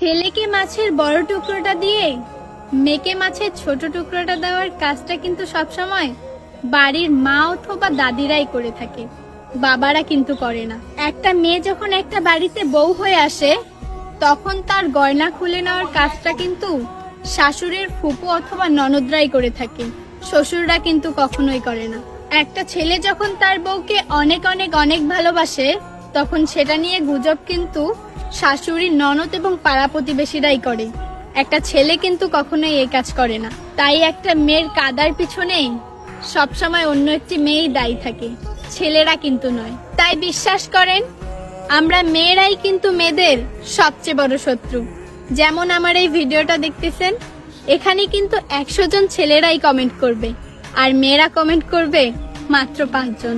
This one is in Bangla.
ছেলেকে মাছের বড় টুকরোটা দিয়ে মেয়েকে মাছের ছোট টুকরোটা দেওয়ার কাজটা কিন্তু সবসময় বাড়ির মা অথবা দাদিরাই করে থাকে, বাবারা কিন্তু করে না। একটা মেয়ে যখন একটা বাড়িতে বউ হয়ে আসে তখন তার গয়না খুলে নেওয়ার কাজটা কিন্তু শাশুড়ির ফুপু অথবা ননদরাই করে থাকে, শ্বশুররা কিন্তু কখনোই করে না। একটা ছেলে যখন তার বউকে অনেক অনেক অনেক ভালোবাসে তখন সেটা নিয়ে গুজব কিন্তু শাশুড়ি, ননদ এবং পাড়া প্রতিবেশীরাই করে। একটা ছেলে কিন্তু কখনোই এই কাজ করে না। তাই একটা মেয়ের কাদার পিছনে সবসময় অন্য একটি মেয়েই দায়ী থাকে, ছেলেরা কিন্তু নয়। তাই বিশ্বাস করেন, আমরা মেয়েরাই কিন্তু মেয়েদের সবচেয়ে বড় শত্রু। যেমন আমার এই ভিডিওটা দেখতেছেন, এখানে কিন্তু 100 জন ছেলেরাই কমেন্ট করবে আর মেয়েরা কমেন্ট করবে মাত্র 5 জন।